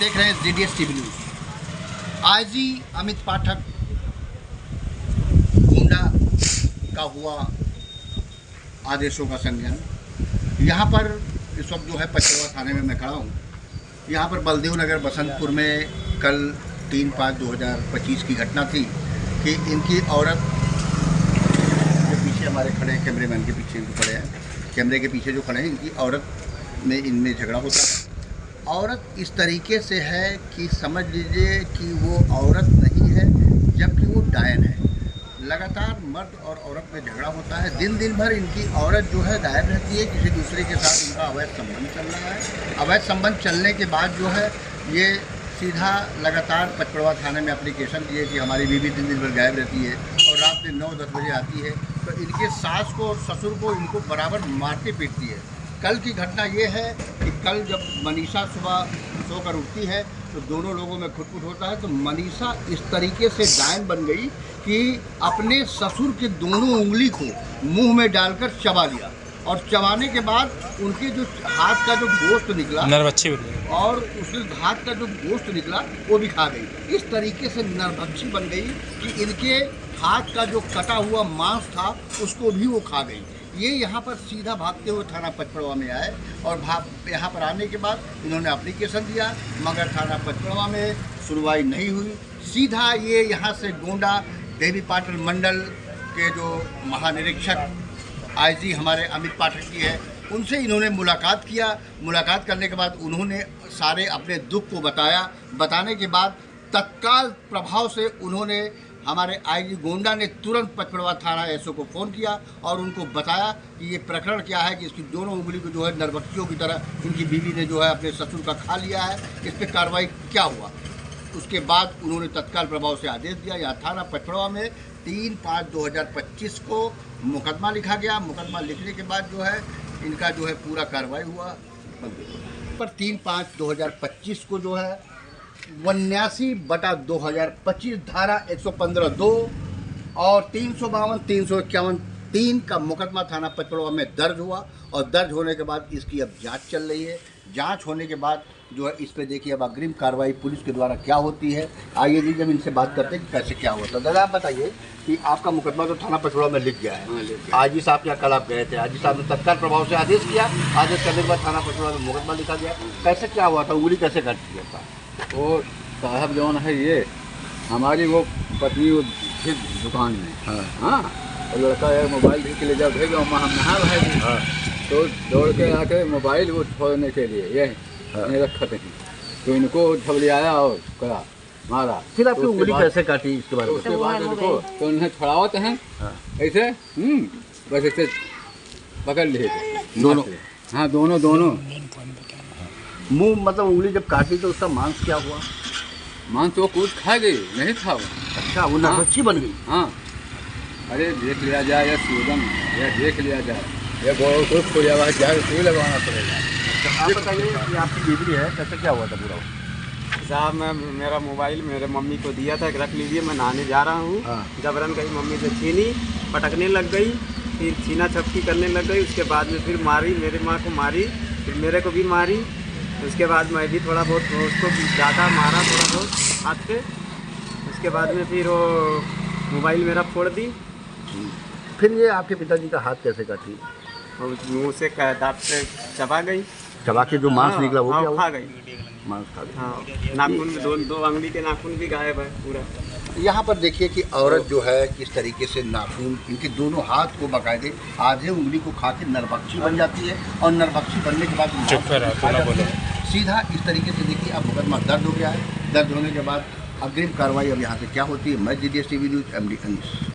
देख रहे हैं ZDS TV news. IG Amit Pathak Gonda का हुआ आदेशों का संज्ञान। यहाँ पर इस वक्त जो है पचरवा थाने में मैं खड़ा हूँ। यहाँ पर बलदेव नगर बसंतपुर में कल 3/5/2025 की घटना थी कि इनकी औरत जो पीछे हमारे खड़े हैं, कैमरेमैन के पीछे जो खड़े हैं, कैमरे के पीछे जो खड़े हैं, इनकी औरत में इनमें झगड़ा होता है। औरत इस तरीके से है कि समझ लीजिए कि वो औरत नहीं है जबकि वो डायन है। लगातार मर्द और औरत में झगड़ा होता है। दिन भर इनकी औरत जो है गायब रहती है, किसी दूसरे के साथ इनका अवैध संबंध चल रहा है। अवैध संबंध चलने के बाद जो है ये सीधा लगातार पचरवा थाने में एप्लीकेशन दिए कि हमारी बीवी दिन भर गायब रहती है और रात में 9-10 बजे आती है। तो इनके सास को और ससुर को इनको बराबर मारती पीटती है। कल की घटना ये है कि कल जब मनीषा सुबह सोकर उठती है तो दोनों लोगों में खुटपुट होता है। तो मनीषा इस तरीके से डायन बन गई कि अपने ससुर के दोनों उंगली को मुंह में डालकर चबा लिया और चबाने के बाद उनके जो हाथ का जो गोश्त निकला और उसके हाथ का जो गोश्त निकला वो भी खा गई। इस तरीके से नरभक्षी बन गई कि इनके हाथ का जो कटा हुआ मांस था उसको भी वो खा गई। ये यहाँ पर सीधा भागते हुए थाना पचरवा में आए और यहाँ पर आने के बाद इन्होंने एप्लीकेशन दिया, मगर थाना पचरवा में सुनवाई नहीं हुई। सीधा ये यहाँ से गोंडा देवी पाटन मंडल के जो महानिरीक्षक आईजी हमारे अमित पाठक जी है, उनसे इन्होंने मुलाकात किया। मुलाकात करने के बाद उन्होंने सारे अपने दुख को बताया। बताने के बाद तत्काल प्रभाव से उन्होंने हमारे आईजी गोंडा ने तुरंत पचरवा थाना एसओ को फ़ोन किया और उनको बताया कि ये प्रकरण क्या है कि इसकी दोनों उंगली को जो है नरभक्षियों की तरह इनकी बीवी ने जो है अपने ससुर का खा लिया है, इस पर कार्रवाई क्या हुआ। उसके बाद उन्होंने तत्काल प्रभाव से आदेश दिया। यहाँ थाना पचरवा में 3/5/2025 को मुकदमा लिखा गया। मुकदमा लिखने के बाद जो है इनका जो है पूरा कार्रवाई हुआ। पर 3/5/2025 को जो है 89/2025 धारा 115(2) और 352, 351, 3 का मुकदमा थाना पचरवा में दर्ज हुआ और दर्ज होने के बाद इसकी अब जांच चल रही है। जांच होने के बाद जो है इस पे देखिए अब अग्रिम कार्रवाई पुलिस के द्वारा क्या होती है। आइए जी जब इनसे बात करते हैं कि कैसे क्या हुआ। तो दादा आप बताइए कि आपका मुकदमा तो थाना पचरवा में लिख गया है। आईजी साहब क्या कल आप गए थे, आईजी साहब ने तत्काल प्रभाव से आदेश किया। आदेश करने के बाद थाना पचरवा में मुकदमा लिखा गया। कैसे क्या हुआ था, उंगली कैसे कट गया था? वो साहब जौन है ये हमारी वो पत्नी वो दुकान में हाँ और लड़का यार मोबाइल भी के ले जाओ भेजो हम नहा रहे थे तो दौड़ के आके मोबाइल वो छोड़ने के लिए ये नहीं रखा थे तो इनको झबलियाया और करा मारा। फिर आपकी उंगली कैसे काटी इसके बारे में? उसके बाद इनको तो उन्हें छुड़ावत हैं ऐसे बस ऐसे पकड़ लिए दोनों। हाँ दोनों मुंह मतलब उंगली जब काटी तो उसका मांस क्या हुआ? मांस तो कूद खा गई नहीं था वो। अच्छा वो नरभक्षी बन गई। हाँ अरे देख लिया जाए या सूदन या देख लिया जाए या गोड़ खुलिया हुआ जाए सुई लगवाना पड़ेगा। अच्छा आप बताइए कि आपकी बीवी है, कैसे क्या हुआ था पूरा? साहब मैं मेरा मोबाइल मेरे मम्मी को दिया था कि रख लीजिए, मैं नहाने जा रहा हूँ। जबरन गई मम्मी से छीनी, पटकने लग गई, फिर छीना छपकी करने लग गई। उसके बाद में फिर मारी, मेरे माँ को मारी, फिर मेरे को भी मारी। उसके बाद मैं भी थोड़ा बहुत उसको ज़्यादा मारा थोड़ा बहुत हाथ पे। उसके बाद में फिर वो मोबाइल मेरा फोड़ दी। फिर ये आपके पिताजी का हाथ कैसे काटी? और मुँह से दांत से चबा गई। चबा के जो मांस निकला वो क्या खा गई? मांस खा गई। हाँ नाखून में दो अंगली के नाखून भी गायब है पूरा। यहाँ पर देखिए कि औरत जो है किस तरीके से नाखून इनके दोनों हाथ को बकायदे आधे उंगली को खा के नरभक्षी बन जाती है और नरभक्षी बनने के बाद सीधा इस तरीके से देखिए अब मुकदमा दर्ज हो गया है। दर्ज होने के बाद अग्रिम कार्रवाई अब यहाँ से क्या होती है। मैं ZDS TV news MD Anees.